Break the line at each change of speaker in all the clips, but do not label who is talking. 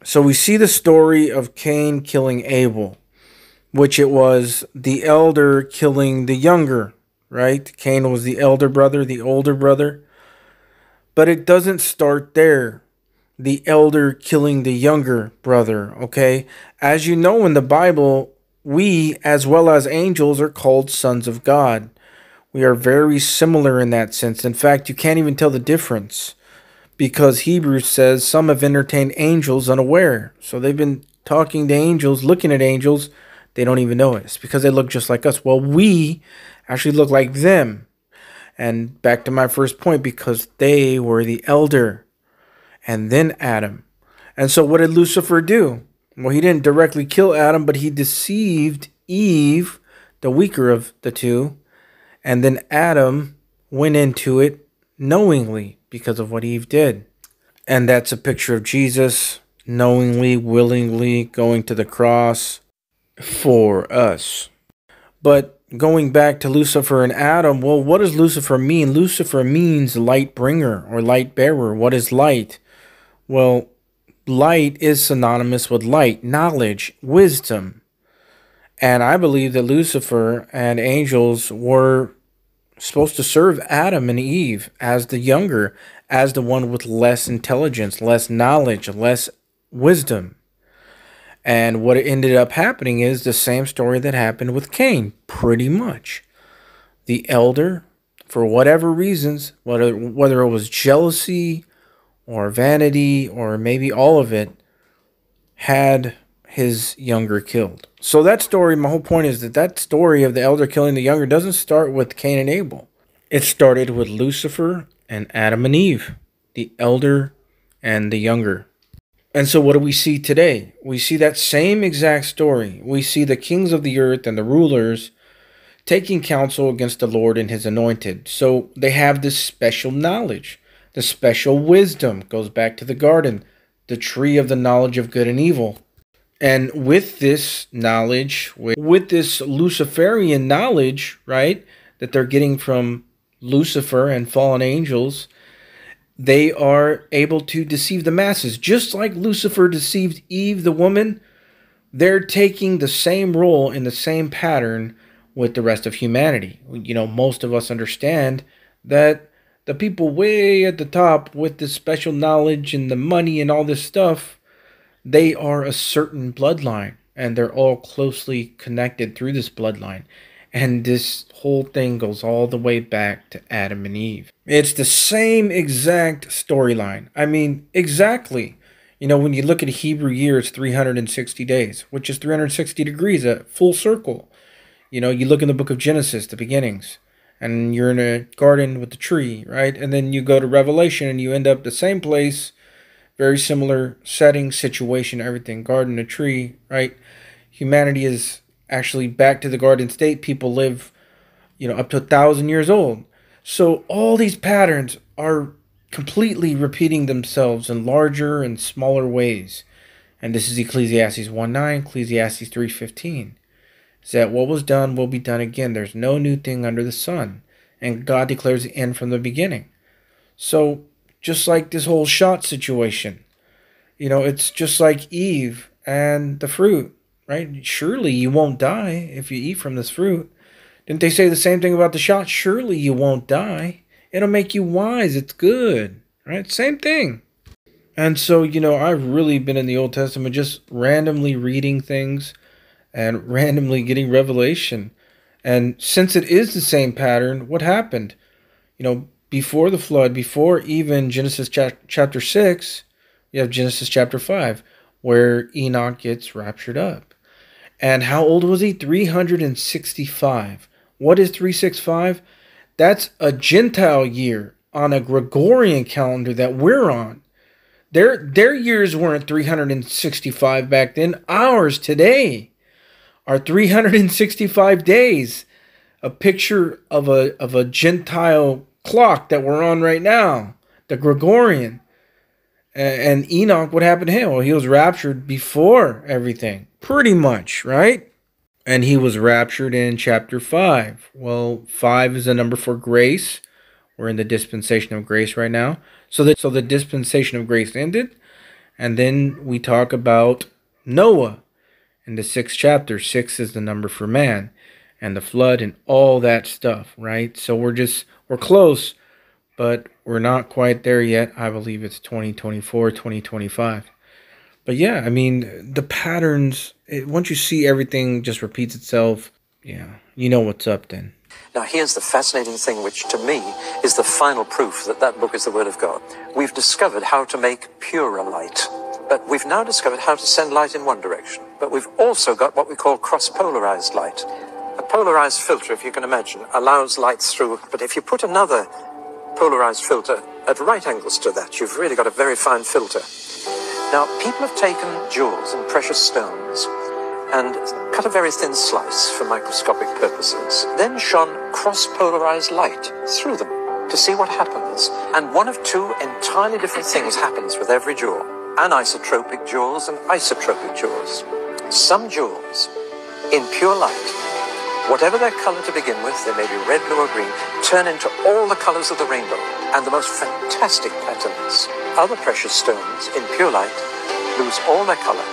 So we see the story of Cain killing Abel, which it was the elder killing the younger, right? Cain was the elder brother, the older brother. But it doesn't start there. The elder killing the younger brother, okay? As you know in the Bible, we, as well as angels, are called sons of God. We are very similar in that sense. In fact, you can't even tell the difference because Hebrews says some have entertained angels unaware. So they've been talking to angels, looking at angels. They don't even know it. It's because they look just like us. Well, we actually look like them. And back to my first point, because they were the elder and then Adam. And so what did Lucifer do? Well, he didn't directly kill Adam, but he deceived Eve, the weaker of the two, and then Adam went into it knowingly because of what Eve did. And that's a picture of Jesus knowingly, willingly going to the cross for us. But going back to Lucifer and Adam, well, what does Lucifer mean? Lucifer means light bringer or light bearer. What is light? Well, light is synonymous with light, knowledge, wisdom. And I believe that Lucifer and angels were supposed to serve Adam and Eve as the younger, as the one with less intelligence, less knowledge, less wisdom. And what ended up happening is the same story that happened with Cain, pretty much. The elder, for whatever reasons, whether it was jealousy or vanity or maybe all of it, had his younger killed. So that story, my whole point is that story of the elder killing the younger doesn't start with Cain and Abel. It started with Lucifer and Adam and Eve, the elder and the younger. And so what do we see today? We see that same exact story. We see the kings of the earth and the rulers taking counsel against the Lord and his anointed. So they have this special knowledge, the special wisdom. Goes back to the garden, the tree of the knowledge of good and evil. And with this knowledge, with this Luciferian knowledge, right, that they're getting from Lucifer and fallen angels, they are able to deceive the masses. Just like Lucifer deceived Eve, the woman, they're taking the same role in the same pattern with the rest of humanity. You know, most of us understand that the people way at the top with this special knowledge and the money and all this stuff, they are a certain bloodline, and they're all closely connected through this bloodline. And this whole thing goes all the way back to Adam and Eve. It's the same exact storyline. I mean, exactly. You know, when you look at a Hebrew year, it's 360 days, which is 360 degrees, a full circle. You know, you look in the book of Genesis, the beginnings, and you're in a garden with the tree, right? And then you go to Revelation and you end up the same place, very similar setting, situation, everything, garden, a tree, right? Humanity is actually back to the garden state. People live, you know, up to 1,000 years old. So all these patterns are completely repeating themselves in larger and smaller ways. And this is Ecclesiastes 1:9, Ecclesiastes 3:15. Is that what was done will be done again. There's no new thing under the sun. And God declares the end from the beginning. So just like this whole shot situation, you know, it's just like Eve and the fruit, right? Surely you won't die if you eat from this fruit. Didn't they say the same thing about the shot? Surely you won't die. It'll make you wise. It's good, right? Same thing. And so, you know, I've really been in the Old Testament just randomly reading things and randomly getting revelation. And since it is the same pattern, what happened? You know, before the flood, before even Genesis chapter 6, you have Genesis chapter 5, where Enoch gets raptured up. And how old was he? 365. What is 365? That's a Gentile year on a Gregorian calendar that we're on. Their years weren't 365 back then. Ours today are 365 days. A picture of a Gentile clock that we're on right now, the Gregorian. And Enoch, what happened to him? Well, he was raptured before everything, pretty much, right? And he was raptured in chapter 5. Well, 5 is a number for grace. We're in the dispensation of grace right now. So the dispensation of grace ended. And then we talk about Noah in the 6th chapter. 6 is the number for man, and the flood and all that stuff, right? So we're close, but we're not quite there yet. I believe it's 2024, 2025. But yeah, I mean, the patterns, once you see everything just repeats itself, yeah, you know what's up then.
Now, here's the fascinating thing, which to me is the final proof that that book is the Word of God. We've discovered how to make purer light, but we've now discovered how to send light in one direction. But we've also got what we call cross-polarized light. A polarized filter, if you can imagine, allows light through, but if you put another polarized filter at right angles to that, you've really got a very fine filter. Now, people have taken jewels and precious stones and cut a very thin slice for microscopic purposes, then shone cross-polarized light through them to see what happens. And one of two entirely different things happens with every jewel: anisotropic jewels and isotropic jewels. Some jewels, in pure light, whatever their color to begin with, they may be red, blue, or green, turn into all the colors of the rainbow and the most fantastic patterns. Other precious stones, in pure light, lose all their color,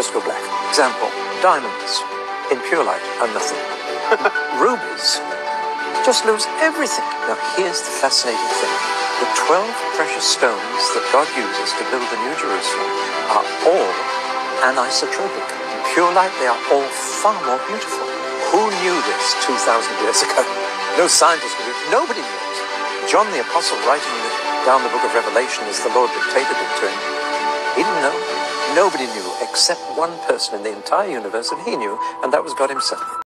just go black. Example, diamonds, in pure light, are nothing. Rubies just lose everything. Now, here's the fascinating thing. The 12 precious stones that God uses to build the New Jerusalem are all anisotropic. In pure light, they are all far more beautiful. Who knew this 2,000 years ago? No scientist knew it. Nobody knew it. John the Apostle, writing down the book of Revelation as the Lord dictated it to him, he didn't know. Nobody knew except one person in the entire universe, and he knew, and that was God himself.